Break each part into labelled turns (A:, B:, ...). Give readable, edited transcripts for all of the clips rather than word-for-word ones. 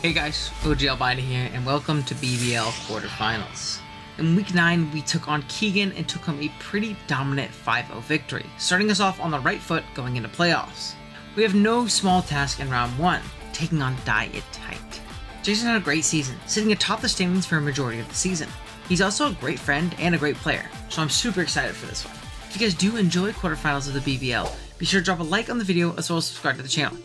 A: Hey guys, OGalbina here, and welcome to BBL Quarterfinals. In Week 9, we took on Keegan and took home a pretty dominant 5-0 victory, starting us off on the right foot going into playoffs. We have no small task in round 1, taking on Diet Tight. Jason had a great season, sitting atop the standings for a majority of the season. He's also a great friend and a great player, so I'm super excited for this one. If you guys do enjoy quarterfinals of the BBL, be sure to drop a like on the video as well as subscribe to the channel.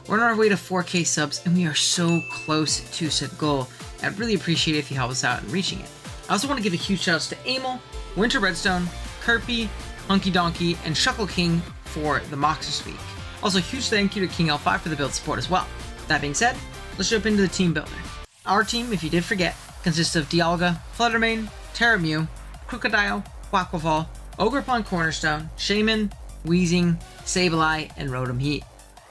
A: We're on our way to 4K subs, and we are so close to said goal. I'd really appreciate it if you help us out in reaching it. I also want to give a huge shout out to Amel, Winter Redstone, Kirby, Hunky Donkey, and Shuckle King for the mocks this week. Also, huge thank you to King L5 for the build support as well. That being said, let's jump into the team builder. Our team, if you did forget, consists of Dialga, Fluttermane, Terramew, Crocodile, Quackleval, Ogerpon Cornerstone, Shaman, Weezing, Sableye, and Rotom Heat.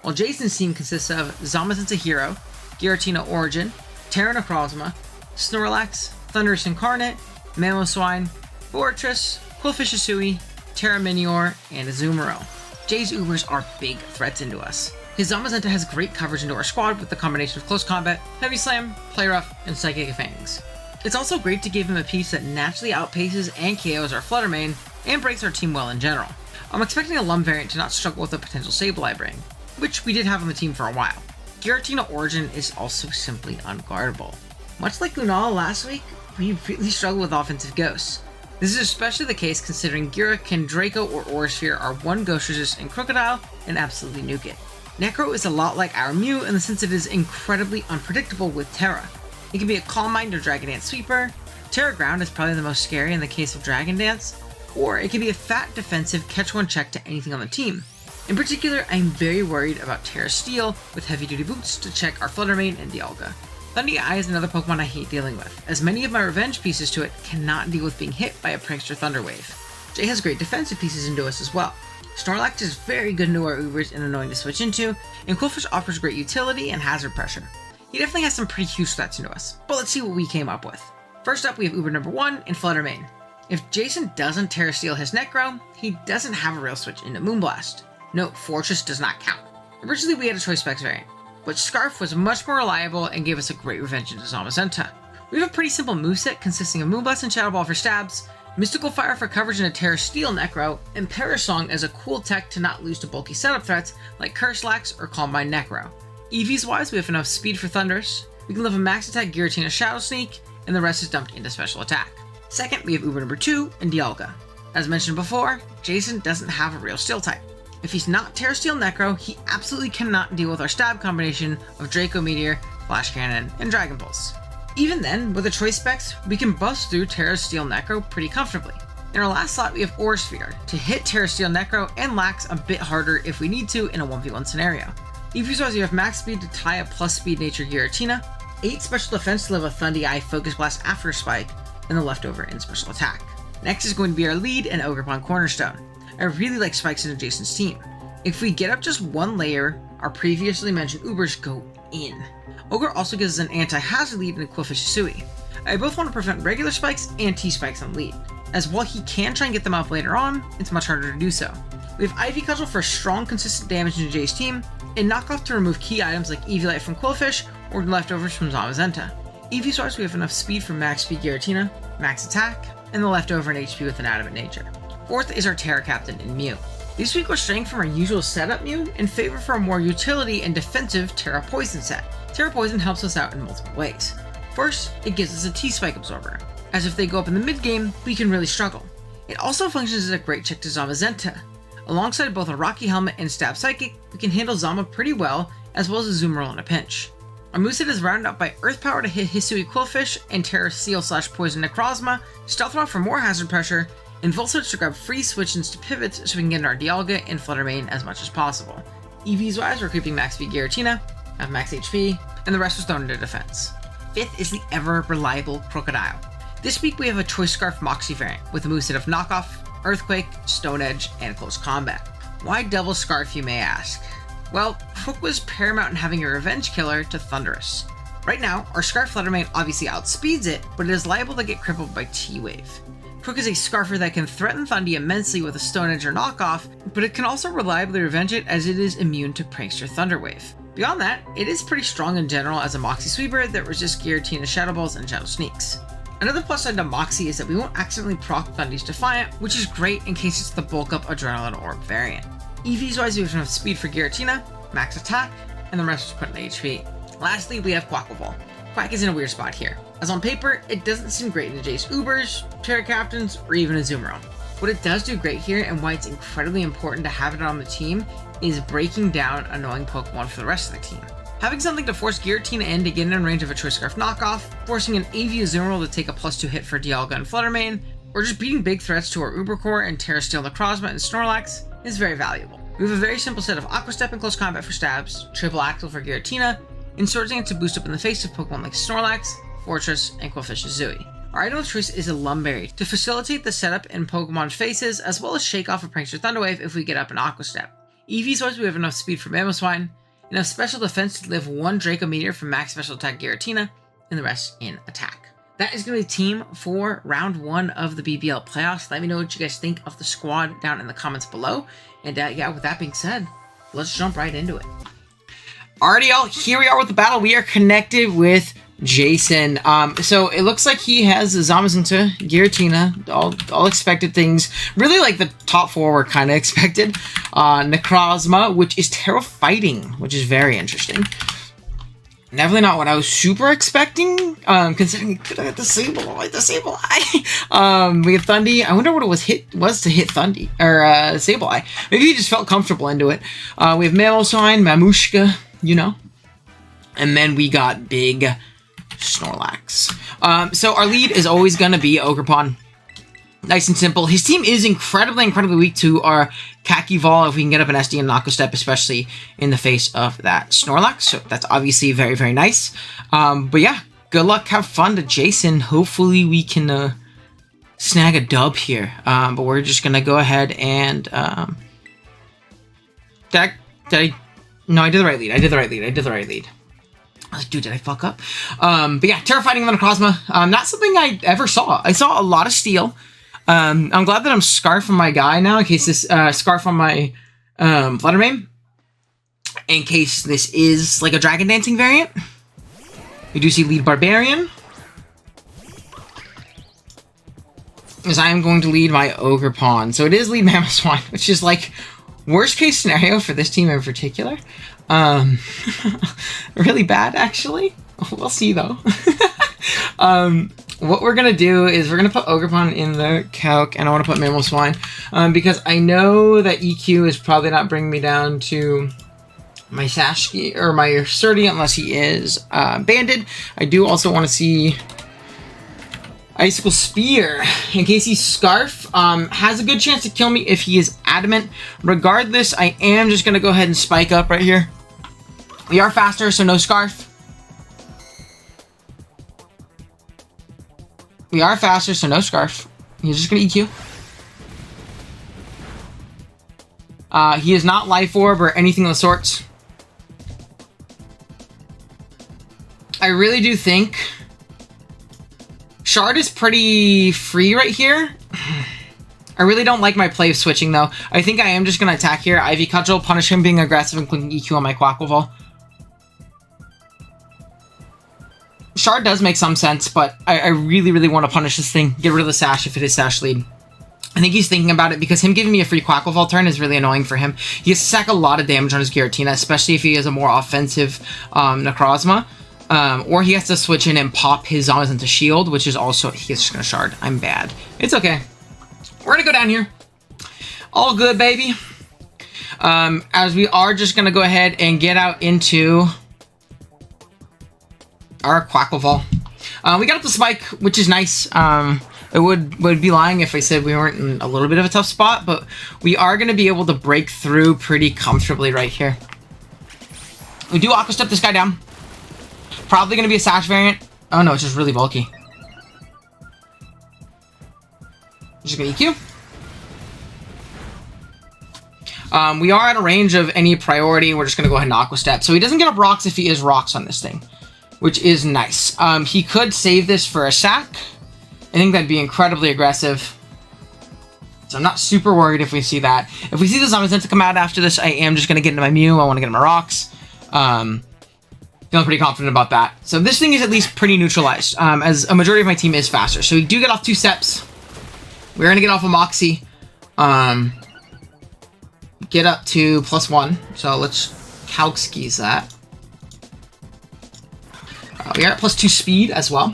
A: While Jason's team consists of Zamazenta Hero, Giratina-Origin, Necrozma, Snorlax, Thundurus Incarnate, Mamoswine, Fortress, Qwilfish Hisui, Terraminior, and Azumarill. Jay's Ubers are big threats into us. His Zamazenta has great coverage into our squad with the combination of Close Combat, Heavy Slam, Play Rough, and Psychic Fangs. It's also great to give him a piece that naturally outpaces and KOs our Fluttermane and breaks our team well in general. I'm expecting a Lum variant to not struggle with a potential Sableye bring, which we did have on the team for a while. Giratina-Origin is also simply unguardable. Much like Lunala last week, we really struggle with offensive ghosts. This is especially the case considering Gira can Draco or Aurasphere are one ghost resist in Crocodile and absolutely nuke it. Necro is a lot like our Mew in the sense it is incredibly unpredictable with Terra. It can be a Calm Mind or Dragon Dance sweeper, Terra Ground is probably the most scary in the case of Dragon Dance, or it can be a fat defensive catch one check to anything on the team. In particular, I'm very worried about Terra Steel with heavy duty boots to check our Fluttermane and Dialga. Thundy Eye is another Pokemon I hate dealing with, as many of my revenge pieces to it cannot deal with being hit by a Prankster Thunder Wave. Jay has great defensive pieces into us as well. Snorlax is very good into our Ubers and annoying to switch into, and Qwilfish offers great utility and hazard pressure. He definitely has some pretty huge threats into us, but let's see what we came up with. First up, we have Uber number 1 in Fluttermane. If Jason doesn't Terra Steel his Necro, he doesn't have a real switch into Moonblast. Note, Fortress does not count. Originally we had a Choice Specs variant, but Scarf was much more reliable and gave us a great revenge into Zamazenta. We have a pretty simple moveset consisting of Moonblast and Shadow Ball for stabs, Mystical Fire for coverage into Terra Steel Necro, and Parasong as a cool tech to not lose to bulky setup threats like Curselax or Calm Mind Necro. EVs wise, we have enough speed for Thundurus, we can live a max attack Giratina Shadow Sneak, and the rest is dumped into special attack. Second, we have Uber number 2 in Dialga. As mentioned before, Jason doesn't have a real Steel type. If he's not Terra Steel Necro, he absolutely cannot deal with our stab combination of Draco Meteor, Flash Cannon, and Dragon Pulse. Even then, with the Choice Specs, we can bust through Terra Steel Necro pretty comfortably. In our last slot, we have Aurasphere to hit Terra Steel Necro and Lax a bit harder if we need to in a 1v1 scenario. EVs wise, you have max speed to tie a plus speed nature Giratina, 8 special defense to live a Thundy Eye Focus Blast after Spike, and the leftover in special attack. Next is going to be our lead and Ogerpon Cornerstone. I really like spikes into Jason's team. If we get up just one layer, our previously mentioned Ubers go in. Ogre also gives us an anti-hazard lead in Qwilfish Hisui. I both want to prevent regular spikes and T-spikes on lead, as while he can try and get them up later on, it's much harder to do so. We have Ivy Cudgel for strong consistent damage into Jay's team, and Knockoff to remove key items like Eviolite from Qwilfish or leftovers from Zamazenta. EV wise, we have enough speed for max speed Giratina, max attack, and the leftover in HP with Inanimate Nature. Fourth is our Terra Captain in Mew. This week we're straying from our usual setup Mew in favor for a more utility and defensive Terra Poison set. Terra Poison helps us out in multiple ways. First, it gives us a T-Spike Absorber, as if they go up in the mid-game, we can really struggle. It also functions as a great check to Zamazenta. Alongside both a Rocky Helmet and Stab Psychic, we can handle Zama pretty well, as well as a Azumarill in a pinch. Our moveset is rounded up by Earth Power to hit Hisui Qwilfish and Terra Steel / Poison Necrozma, Stealth Rock for more hazard pressure, and Volt Switch to grab free switch-ins to pivots so we can get in our Dialga and Fluttermane as much as possible. EVs wise, we're creeping max speed Giratina, have max HP, and the rest was thrown into defense. Fifth is the ever-reliable Crocodile. This week we have a Choice Scarf Moxie variant with a moveset of Knockoff, Earthquake, Stone Edge, and Close Combat. Why Devil Scarf, you may ask? Well, Crook was paramount in having a revenge killer to Thundurus. Right now, our Scarf Fluttermane obviously outspeeds it, but it is liable to get crippled by T-Wave. Crook is a Scarfer that can threaten Thundy immensely with a Stone Edge or Knockoff, but it can also reliably revenge it as it is immune to Prankster Thunder Wave. Beyond that, it is pretty strong in general as a Moxie sweeper that resists Giratina Shadow Balls and Shadow Sneaks. Another plus side to Moxie is that we won't accidentally proc Thundy's Defiant, which is great in case it's the bulk up Adrenaline Orb variant. EVs wise, we have enough speed for Giratina, max attack, and the rest is put in HP. Lastly, we have Quackleval. Quack is in a weird spot here, as on paper, it doesn't seem great in Jace Ubers, Terra Captains, or even Azumarill. What it does do great here, and why it's incredibly important to have it on the team, is breaking down annoying Pokemon for the rest of the team. Having something to force Giratina in to get in range of a Choice Scarf knockoff, forcing an AV Azumarill to take a +2 hit for Dialga and Fluttermane, or just beating big threats to our Ubercore and Terra Steel Necrozma and Snorlax is very valuable. We have a very simple set of Aqua Step in close combat for stabs, Triple Axle for Giratina, and Sword Dance to boost up in the face of Pokemon like Snorlax, Fortress, and Qwilfish Azui. Our item of choice is a Lumberry to facilitate the setup in Pokemon's faces, as well as shake off a Prankster Thunderwave if we get up an Aqua Step. EVs wise, we have enough speed for Mamoswine, enough special defense to live one Draco Meteor from max special attack Giratina, and the rest in attack. That is going to be the team for round 1 of the BBL playoffs. Let me know what you guys think of the squad down in the comments below. And yeah, with that being said, let's jump right into it. Alrighty, y'all, here we are with the battle. We are connected with Jason. So it looks like he has Zamazenta, Giratina, all expected things. Really, like the top 4 were kind of expected. Necrozma, which is Terra Fighting, which is very interesting. Definitely not what I was super expecting, considering it could have had the Sableye. We have Thundy. I wonder what it was to hit Thundy, or Sableye. Maybe he just felt comfortable into it. We have Mamoswine, Mamushka, you know. And then we got Big Snorlax. So our lead is always going to be Ogerpon. Nice and simple. His team is incredibly weak to our Kakivol if we can get up an SD and Aqua Step, especially in the face of that Snorlax. So that's obviously very, very nice. But yeah, good luck. Have fun to Jason. Hopefully we can snag a dub here. But we're just going to go ahead and... No, I did the right lead. I did the right lead. I was like, dude, did I fuck up? But yeah, Terra Fighting on the Necrozma. Not something I ever saw. I saw a lot of Steel. I'm glad that I'm Scarf on my guy now, in case this, Scarf on my, Fluttermane. In case this is, like, a Dragon Dancing variant. We do see lead Barbarian. As I am going to lead my Ogerpon. So it is lead Mamoswine, which is, like, worst case scenario for this team in particular. Really bad, actually. We'll see, though. What we're going to do is we're going to put Ogerpon in the calc, and I want to put Mamoswine, because I know that EQ is probably not bringing me down to my Sashki, or my Surdy, unless he is banded. I do also want to see Icicle Spear, in case he's Scarf. Has a good chance to kill me if he is Adamant. Regardless, I am just going to go ahead and spike up right here. We are faster, so no Scarf. We are faster, so no Scarf. He's just going to EQ. He is not Life Orb or anything of the sorts. I really do think Shard is pretty free right here. I really don't like my play of switching, though. I think I am just going to attack here. Ivy Cudgel, punish him being aggressive and clicking EQ on my Quackleval. Shard does make some sense, but I really want to punish this thing. Get rid of the Sash if it is Sash lead. I think he's thinking about it because him giving me a free Quackleval turn is really annoying for him. He has to sack a lot of damage on his Giratina, especially if he has a more offensive Necrozma. Or he has to switch in and pop his Zamazenta into shield, which is also... He's just going to Shard. I'm bad. It's okay. We're going to go down here. All good, baby. As we are just going to go ahead and get out into our Quackleval. We got up the Spike, which is nice. It would be lying if I said we weren't in a little bit of a tough spot, but we are going to be able to break through pretty comfortably right here. We do Aqua Step this guy down. Probably going to be a Sash variant. Oh no, it's just really bulky. Just going to EQ. We are at a range of any priority. We're just going to go ahead and Aqua Step. So he doesn't get up rocks if he is rocks on this thing, which is nice. He could save this for a sack. I think that'd be incredibly aggressive. So I'm not super worried if we see that. If we see the Zamazenta come out after this, I am just going to get into my Mew. I want to get into my rocks. Feeling pretty confident about that. So this thing is at least pretty neutralized, as a majority of my team is faster. So we do get off 2 steps. We're going to get off a Moxie. Get up to +1. So let's calc skis that. We are at +2 speed as well.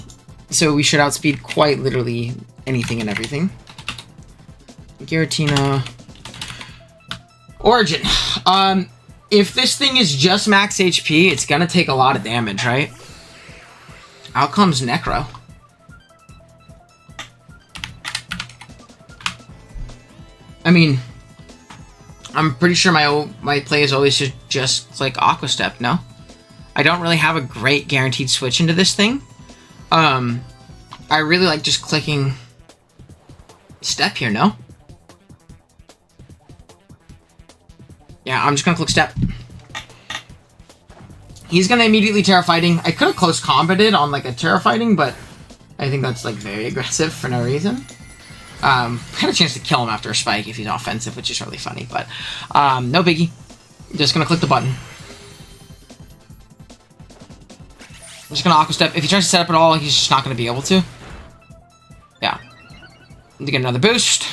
A: So we should outspeed quite literally anything and everything. Giratina-Origin. If this thing is just max HP, it's gonna take a lot of damage, right? Out comes Necro. I mean, I'm pretty sure my play is always just click Aqua Step, no? I don't really have a great guaranteed switch into this thing. I really like just clicking Step here, no? Yeah, I'm just gonna click Step. He's gonna immediately Terra Fighting. I could have close combated on like a Terra Fighting, but I think that's like very aggressive for no reason. Had a chance to kill him after a spike if he's offensive, which is really funny, but no biggie. Just gonna click the button. I'm just gonna Aqua Step. If he tries to set up at all, he's just not gonna be able to. Yeah. To get another boost.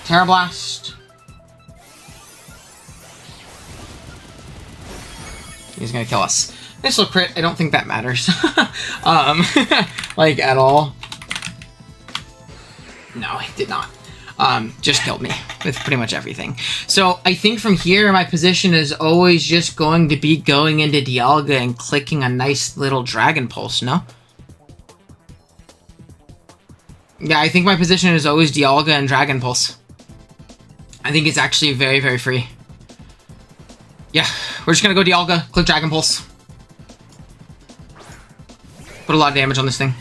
A: Terra Blast. He's gonna kill us. Nice little crit. I don't think that matters. Like, at all. No, it did not. Just killed me with pretty much everything. So, I think from here, my position is always just going to be going into Dialga and clicking a nice little Dragon Pulse, no? Yeah, I think my position is always Dialga and Dragon Pulse. I think it's actually very, very free. Yeah, we're just gonna go Dialga, click Dragon Pulse. Put a lot of damage on this thing.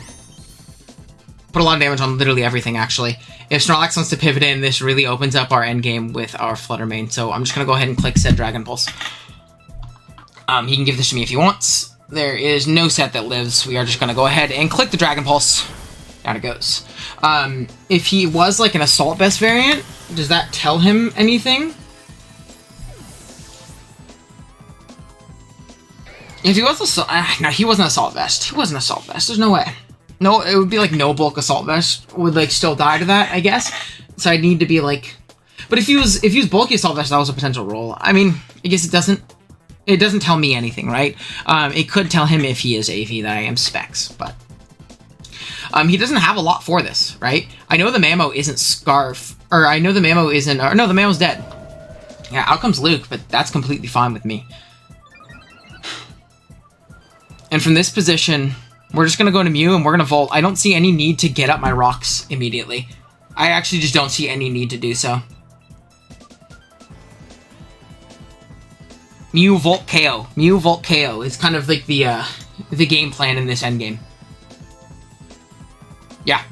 A: Put a lot of damage on literally everything, actually. If Snorlax wants to pivot in, this really opens up our endgame with our Flutter Mane. So I'm just gonna go ahead and click said Dragon Pulse. He can give this to me if he wants. There is no set that lives. We are just gonna go ahead and click the Dragon Pulse. Down it goes. If he was like an Assault Vest variant, does that tell him anything? If he was no, he wasn't Assault Vest. He wasn't Assault Vest. There's no way. No, it would be like no bulk Assault Vest would like still die to that, I guess. So I'd need to be like, but if he was bulky Assault Vest, that was a potential roll. I mean, I guess it doesn't tell me anything, right? It could tell him if he is AV that I am Specs, but he doesn't have a lot for this, right? I know the Mamo isn't Scarf, or I know the Mamo isn't, or no, the Mamo's dead. Yeah, out comes Luke, but that's completely fine with me. And from this position, we're just going to go to Mew and we're going to Volt. I don't see any need to get up my rocks immediately. I actually just don't see any need to do so. Mew, Volt, KO. Mew, Volt, KO is kind of like the game plan in this endgame. Yeah.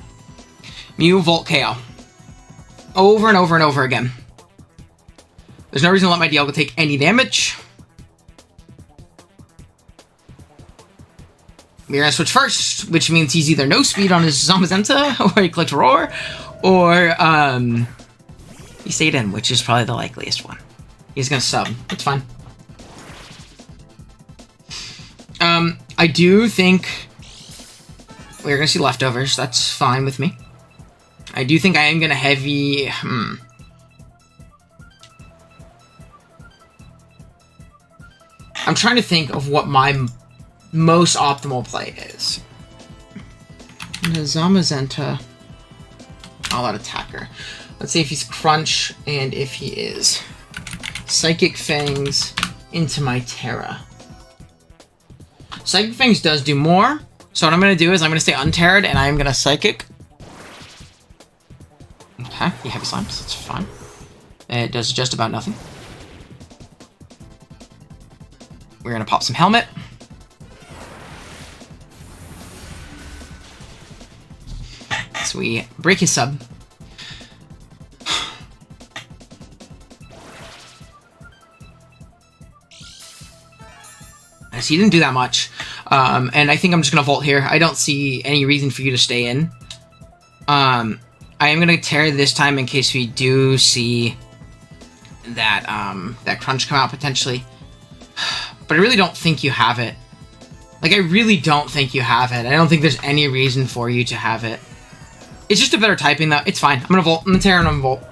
A: Mew, Volt, KO. Over and over and over again. There's no reason to let my Dialga take any damage. We're gonna switch first, which means he's either no speed on his Zamazenta, or he clicked Roar, or he stayed in, which is probably the likeliest one. He's gonna sub. It's fine. I do think we're gonna see leftovers. That's fine with me. I do think I am gonna heavy. I'm trying to think of what my most optimal play is. The Zamazenta. All out attacker. Let's see if he's Crunch and if he is Psychic Fangs into my Terra. Psychic Fangs does do more. So what I'm going to do is I'm going to stay unterred and I'm going to Psychic. Okay, he heavy slimes. That's fine. It does just about nothing. We're going to pop some Helmet. So we break his sub. So he didn't do that much. And I think I'm just going to Volt here. I don't see any reason for you to stay in. I am going to Terra this time in case we do see that that Crunch come out potentially. but I really don't think you have it. Like, I really don't think you have it. I don't think there's any reason for you to have it. It's just a better typing, though. It's fine. I'm gonna Volt. I'm gonna Terra and I'm gonna Volt.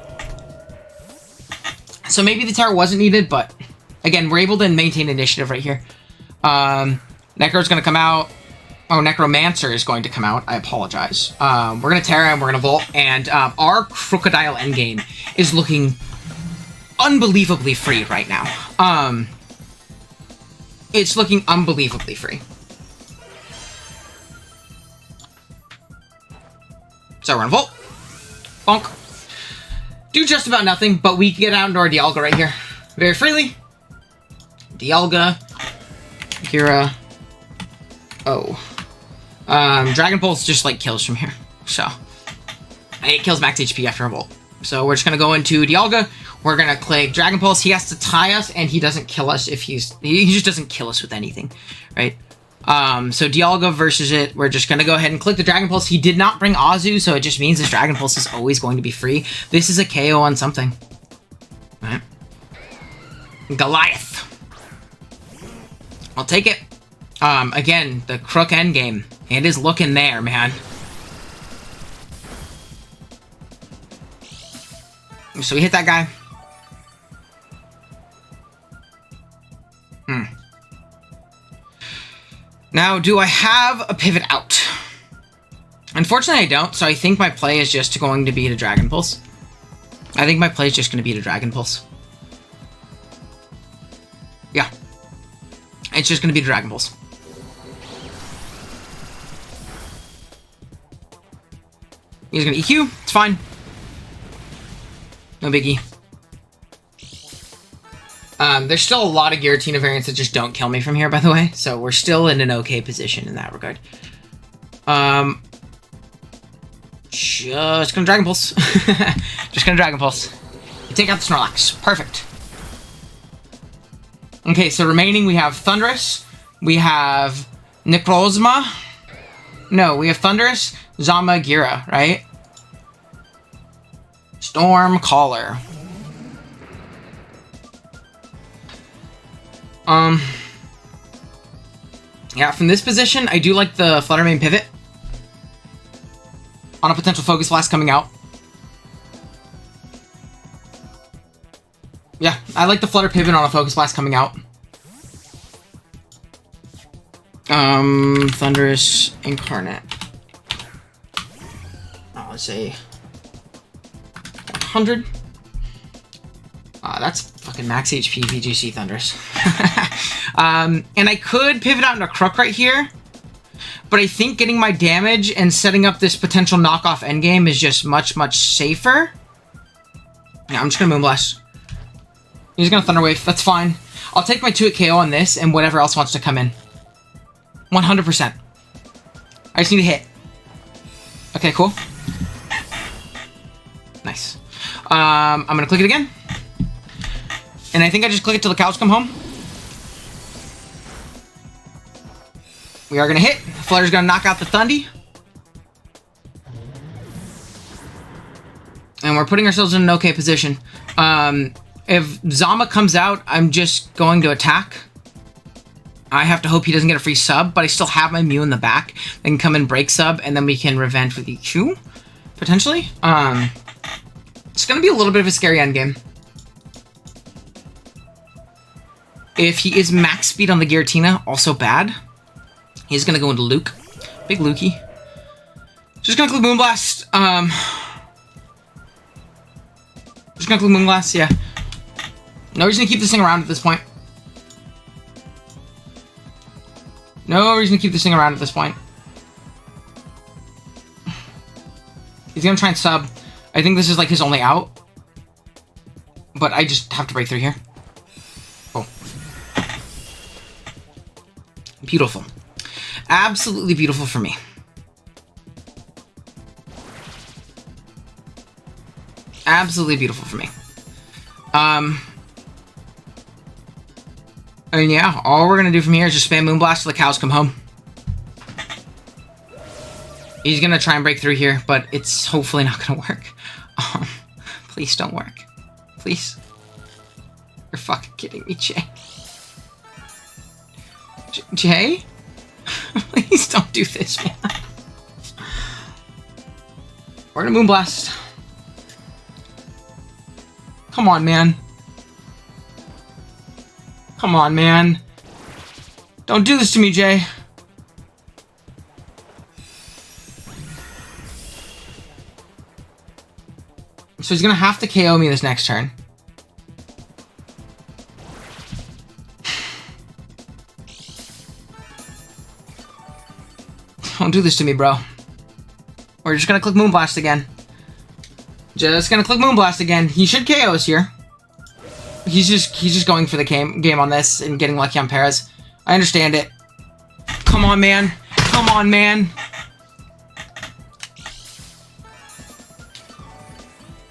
A: So maybe the Terra wasn't needed, but again, we're able to maintain initiative right here. Necro's gonna come out. Oh, Necromancer is going to come out. I apologize. We're gonna Terra and we're gonna Volt, and our Crocodile endgame is looking unbelievably free right now. It's looking unbelievably free. So we're gonna Volt. Bonk. Do just about nothing, but we can get out into our Dialga right here. Very freely. Dialga. Gira. Oh. Dragon Pulse just, like, kills from here. So. It kills max HP after a Volt. So we're just gonna go into Dialga. We're gonna click Dragon Pulse. He has to tie us, and he doesn't kill us if he just doesn't kill us with anything, right? So Dialga versus it. We're just gonna go ahead and click the Dragon Pulse. He did not bring Azu, so it just means this Dragon Pulse is always going to be free. This is a KO on something. All right. Goliath. I'll take it. Again, the Crook endgame. It is looking there, man. So we hit that guy. Now, do I have a pivot out? Unfortunately, I don't, so I think my play is just going to be to Dragon Pulse. I think my play is just going to be to Dragon Pulse. Yeah. It's just going to be to Dragon Pulse. He's going to EQ. It's fine. No biggie. There's still a lot of Giratina variants that just don't kill me from here, by the way. So we're still in an okay position in that regard. Just gonna Dragon Pulse. Just gonna Dragon Pulse. Take out the Snorlax. Perfect. Okay, so remaining we have Thundurus. We have Necrozma. No, we have Thundurus, Zama, Gira, right? Storm Caller. Yeah, from this position, I do like the Flutter Mane pivot on a potential Focus Blast coming out. Yeah, I like the Flutter pivot on a Focus Blast coming out. Thundurus Incarnate. Oh, let's say 100. That's fucking max HP VGC Thundurus. And I could pivot out into Crook right here, but I think getting my damage and setting up this potential knockoff endgame is just much, much safer. Yeah, I'm just gonna Moonblast. He's gonna Thunder Wave. That's fine. I'll take my 2-hit KO on this and whatever else wants to come in. 100%. I just need a hit. Okay, cool. Nice. I'm gonna click it again. And I think I just click it till the cows come home. We are gonna hit. Flutter's gonna knock out the Thundy. And we're putting ourselves in an okay position. If Zama comes out, I'm just going to attack. I have to hope he doesn't get a free sub, but I still have my Mew in the back. They can come and break sub, and then we can revenge with EQ, potentially. It's gonna be a little bit of a scary endgame. If he is max speed on the Giratina, also bad. He's gonna go into Luke. Big Lukey. Just gonna click Moonblast. Just gonna click Moonblast, yeah. No reason to keep this thing around at this point. No reason to keep this thing around at this point. He's gonna try and sub. I think this is like his only out. But I just have to break through here. Oh. Beautiful. Absolutely beautiful for me. Absolutely beautiful for me. And yeah, all we're gonna do from here is just spam Moonblast till the cows come home. He's gonna try and break through here, but it's hopefully not gonna work. Please don't work. Please. You're fucking kidding me, Jay. Jay? Please don't do this, man. We're gonna Moonblast. Come on, man. Come on, man. Don't do this to me, Jay. So he's gonna have to KO me this next turn. Don't do this to me, bro. We're just gonna click Moonblast again. Just gonna click Moonblast again. He should KO us here. He's just going for the game on this and getting lucky on Perez. I understand it. Come on, man. Come on, man.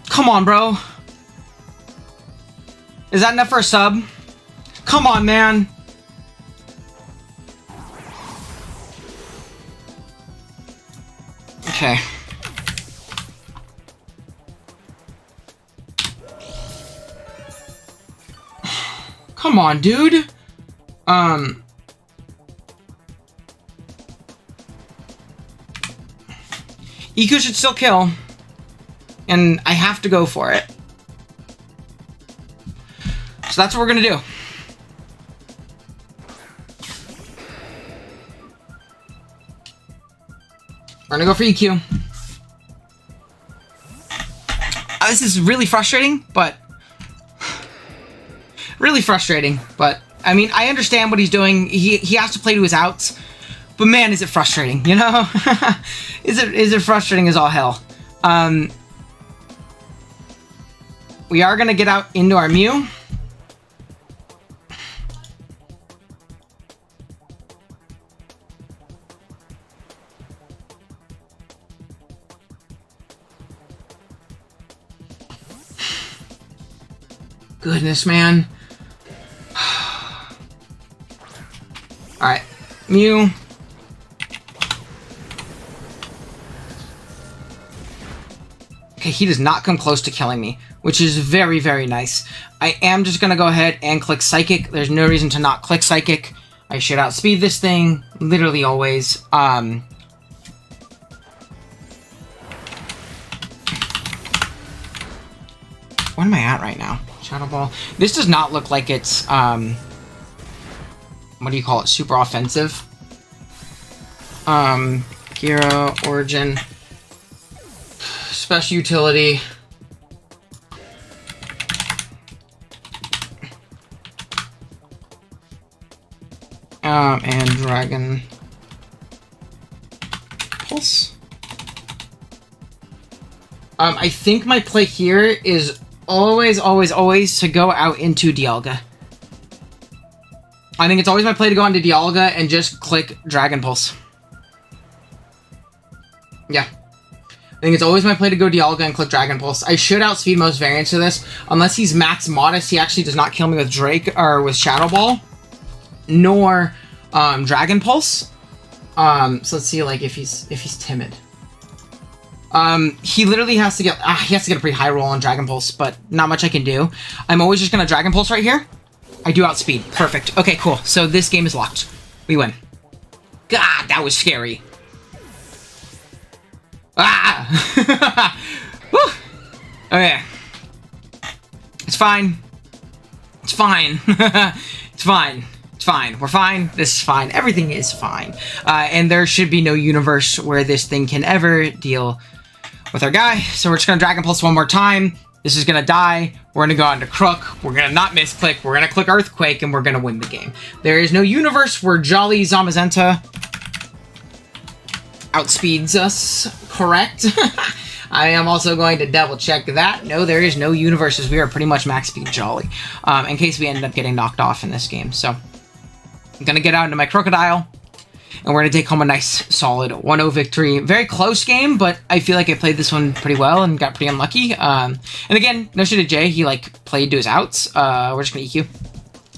A: Come on, bro. Is that enough for a sub? Come on, man. Okay. Come on, dude. Eco should still kill. And I have to go for it. So that's what we're gonna do. We're gonna go for EQ. This is really frustrating, but... really frustrating, but... I mean, I understand what he's doing. He has to play to his outs. But man, is it frustrating, you know? Is it frustrating as all hell. We are gonna get out into our Mew. Goodness, man. Alright. Mew. Okay, he does not come close to killing me, which is very, very nice. I am just going to go ahead and click Psychic. There's no reason to not click Psychic. I should outspeed this thing, literally always. What am I at right now? Shadow Ball. This does not look like it's, what do you call it? Super offensive. Giratina-Origin. Special utility. And Dragon Pulse. I think my play here is always to go out into Dialga. I think it's always my play to go into Dialga and just click Dragon Pulse. Yeah. I think it's always my play to go Dialga and click Dragon Pulse. I should outspeed most variants of this. Unless he's max modest, he actually does not kill me with Drake or with Shadow Ball. Nor Dragon Pulse. So let's see like if he's timid. He literally has to get he has to get a pretty high roll on Dragon Pulse, but not much I can do. I'm always just gonna Dragon Pulse right here. I do outspeed. Perfect. Okay, cool. So this game is locked. We win. God, that was scary. Ah! Woo! Okay. It's fine. It's fine. It's fine. It's fine. We're fine. This is fine. Everything is fine. And there should be no universe where this thing can ever deal with our guy. So we're just going to Dragon Pulse one more time. This is going to die. We're going to go on to Crook. We're going to not misclick. We're going to click Earthquake, and we're going to win the game. There is no universe where Jolly Zamazenta outspeeds us, correct? I am also going to double check that. No, there is no universes. We are pretty much max speed Jolly, in case we ended up getting knocked off in this game. So I'm going to get out into my Crocodile, and we're going to take home a nice, solid 1-0 victory. Very close game, but I feel like I played this one pretty well and got pretty unlucky. And again, no shit to Jay. He, like, played to his outs. We're just going to EQ.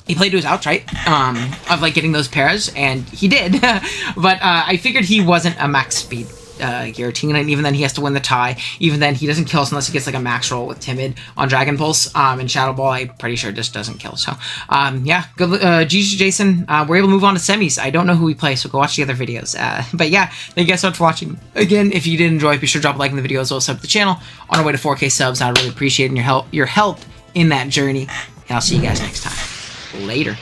A: He played to his outs, right? Of, like, getting those pairs, and he did. But I figured he wasn't a max speed. Giratina, and even then he has to win the tie. Even then he doesn't kill us unless he gets like a max roll with Timid on Dragon Pulse. And Shadow Ball, I'm pretty sure just doesn't kill. So yeah, good GG to Jason. We're able to move on to semis. I don't know who we play, so go watch the other videos. But yeah, thank you guys so much for watching. Again, if you did enjoy, be sure to drop a like in the video as well as sub to the channel. On our way to 4K subs, I'd really appreciate your help in that journey. And I'll see you guys next time. Later.